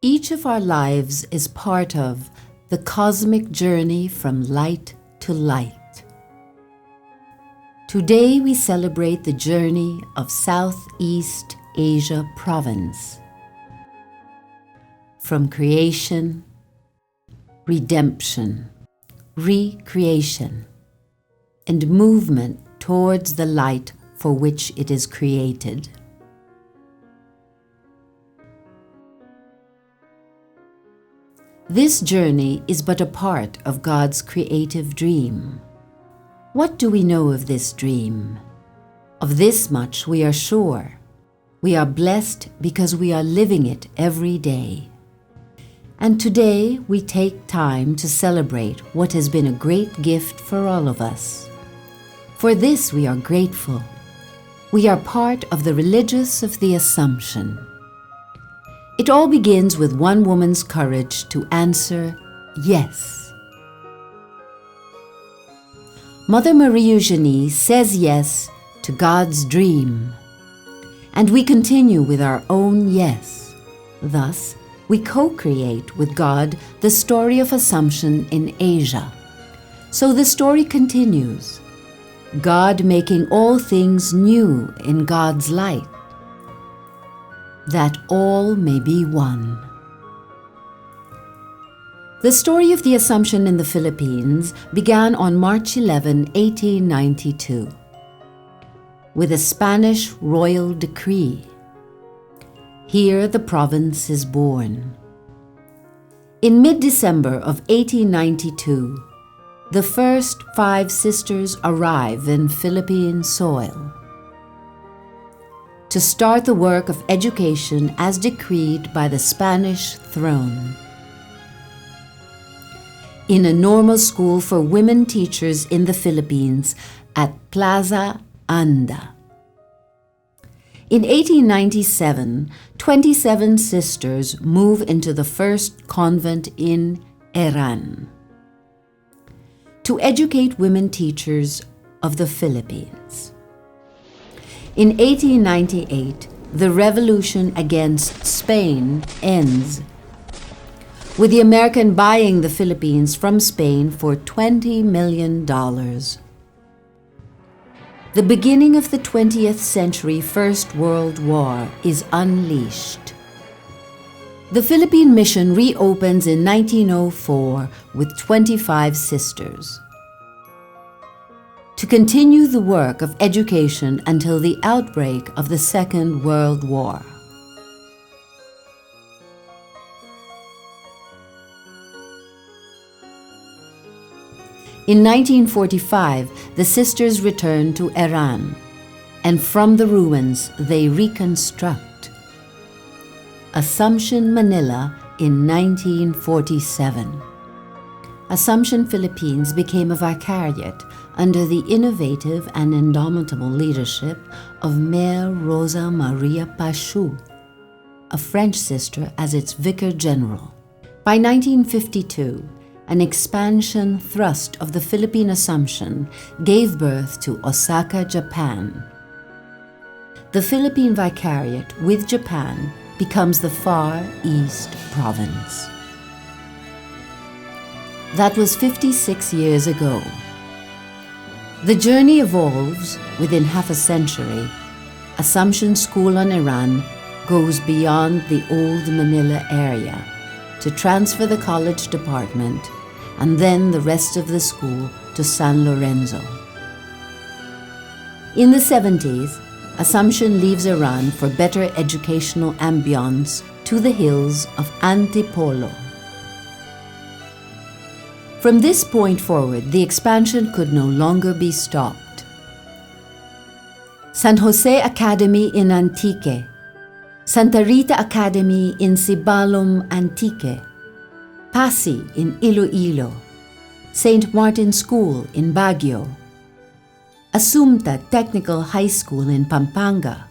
Each of our lives is part of the cosmic journey from light to light. Today we celebrate the journey of Southeast Asia province. From creation, redemption, recreation, and movement towards the light for which it is created. This journey is but a part of God's creative dream. What do we know of this dream? Of this much we are sure. We are blessed because we are living it every day. And today we take time to celebrate what has been a great gift for all of us. For this we are grateful. We are part of the religious of the Assumption. It all begins with one woman's courage to answer yes. Mother Marie Eugenie says yes to God's dream. And we continue with our own yes. Thus, we co-create with God the story of Assumption in Asia. So the story continues. God making all things new in God's light, that all may be one. The story of the Assumption in the Philippines began on March 11, 1892, with a Spanish royal decree. Here the province is born. In mid-December of 1892, the first 5 sisters arrive in Philippine soil to start the work of education as decreed by the Spanish throne. In a normal school for women teachers in the Philippines at Plaza Anda. In 1897, 27 sisters move into the first convent in Iran to educate women teachers of the Philippines. In 1898, the revolution against Spain ends, with the American buying the Philippines from Spain for $20 million. The beginning of the 20th century First World War is unleashed. The Philippine Mission reopens in 1904 with 25 sisters, to continue the work of education until the outbreak of the Second World War. In 1945, the sisters return to Iran, and from the ruins they reconstruct Assumption, Manila in 1947. Assumption, Philippines became a vicariate under the innovative and indomitable leadership of Mère Rosa Maria Pachou, a French sister as its vicar general. By 1952, an expansion thrust of the Philippine Assumption gave birth to Osaka, Japan. The Philippine Vicariate with Japan becomes the Far East Province. That was 56 years ago. The journey evolves within half a century. Assumption School on Iran goes beyond the old Manila area to transfer the college department and then the rest of the school to San Lorenzo. In the 70s, Assumption leaves Iran for better educational ambience to the hills of Antipolo. From this point forward, the expansion could no longer be stopped. San Jose Academy in Antique, Santa Rita Academy in Sibalom, Antique, Pasig in Iloilo, St. Martin School in Baguio, Assumpta Technical High School in Pampanga,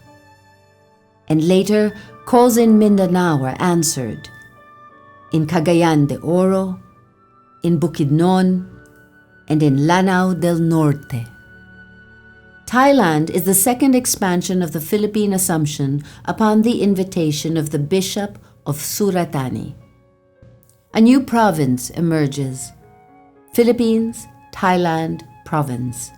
and later calls in Mindanao were answered, in Cagayan de Oro, in Bukidnon, and in Lanao del Norte. Thailand is the second expansion of the Philippine Assumption upon the invitation of the Bishop of Suratani. A new province emerges, Philippines, Thailand Province.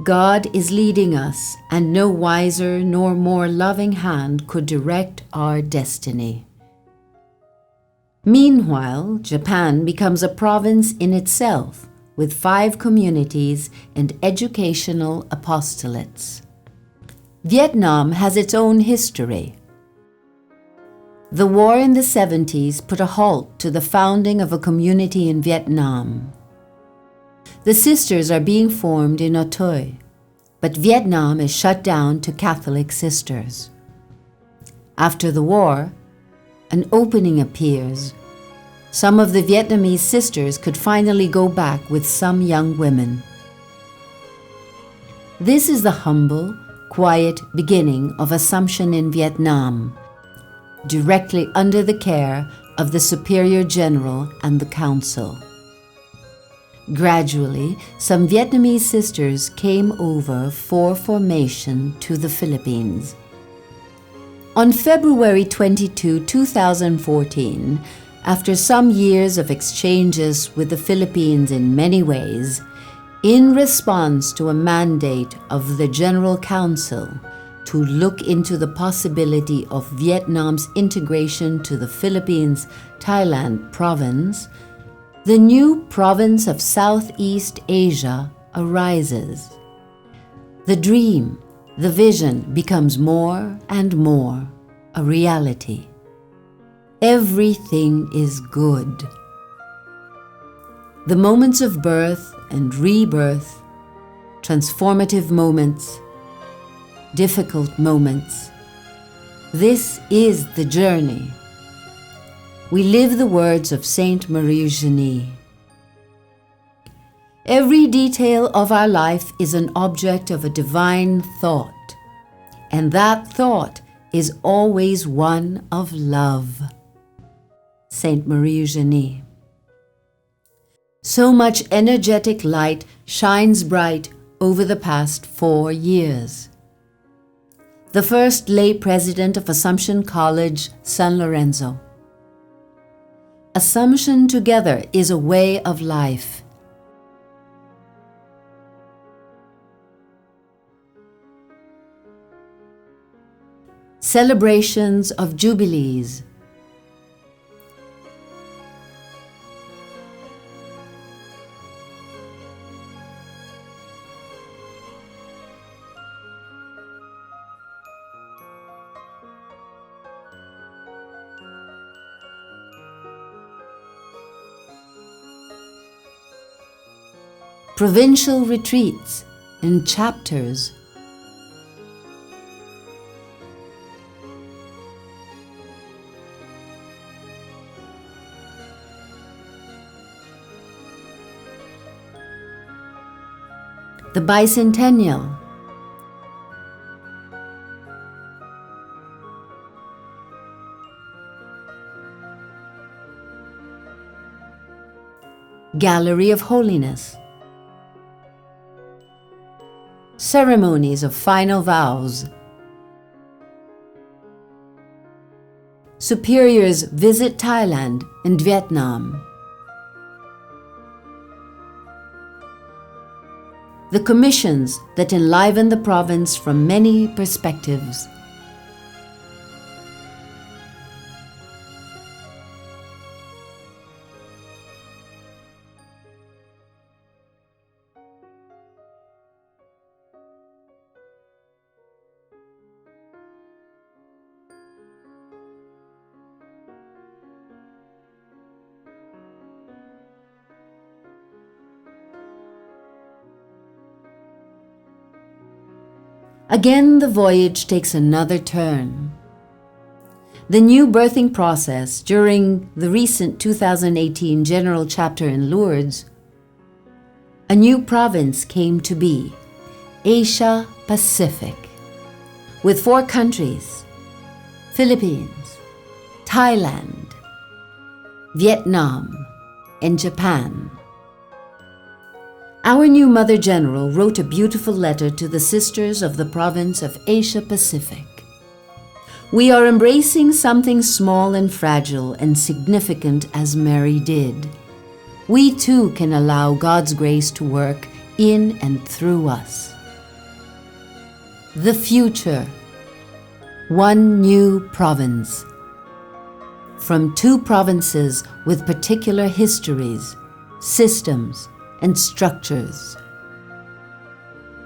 God is leading us, and no wiser nor more loving hand could direct our destiny. Meanwhile, Japan becomes a province in itself, with 5 communities and educational apostolates. Vietnam has its own history. The war in the 70s put a halt to the founding of a community in Vietnam. The sisters are being formed in Otoy, but Vietnam is shut down to Catholic sisters. After the war, an opening appears. Some of the Vietnamese sisters could finally go back with some young women. This is the humble, quiet beginning of Assumption in Vietnam, directly under the care of the Superior General and the Council. Gradually, some Vietnamese sisters came over for formation to the Philippines. On February 22, 2014, after some years of exchanges with the Philippines in many ways, in response to a mandate of the General Council to look into the possibility of Vietnam's integration to the Philippines, Thailand Province, the new province of Southeast Asia arises. The dream, the vision becomes more and more a reality. Everything is good. The moments of birth and rebirth, transformative moments, difficult moments. This is the journey. We live the words of Sainte Marie Eugenie. Every detail of our life is an object of a divine thought, and that thought is always one of love. Sainte Marie Eugenie. So much energetic light shines bright over the past 4 years. The first lay president of Assumption College, San Lorenzo. Assumption together is a way of life. Celebrations of jubilees. Provincial retreats and chapters. The bicentennial. Gallery of Holiness. Ceremonies of final vows. Superiors visit Thailand and Vietnam. The commissions that enliven the province from many perspectives. Again, the voyage takes another turn. The new birthing process during the recent 2018 General Chapter in Lourdes, a new province came to be, Asia Pacific, with 4 countries, Philippines, Thailand, Vietnam, and Japan. Our new Mother General wrote a beautiful letter to the sisters of the province of Asia Pacific. We are embracing something small and fragile and significant as Mary did. We too can allow God's grace to work in and through us. The future. One new province. From two provinces with particular histories, systems, and structures.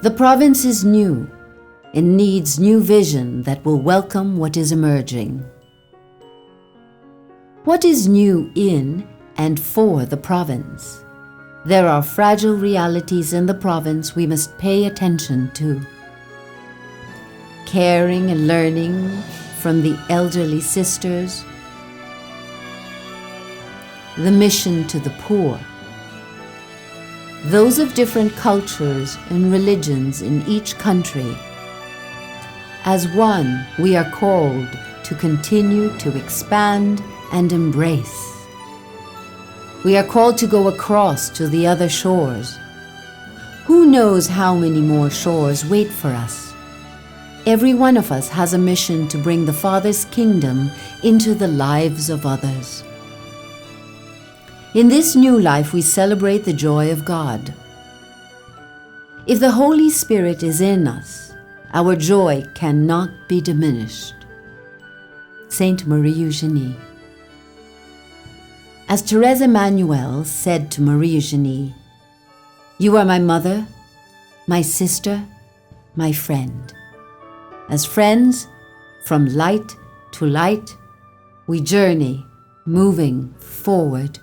The province is new and needs new vision that will welcome what is emerging. What is new in and for the province? There are fragile realities in the province we must pay attention to. Caring and learning from the elderly sisters. The mission to the poor. Those of different cultures and religions in each country. As one, we are called to continue to expand and embrace. We are called to go across to the other shores. Who knows how many more shores wait for us? Every one of us has a mission to bring the Father's kingdom into the lives of others. In this new life, we celebrate the joy of God. If the Holy Spirit is in us, our joy cannot be diminished. Saint Marie Eugenie. As Thérèse Emmanuel said to Marie Eugenie, "You are my mother, my sister, my friend. As friends, from light to light, we journey, moving forward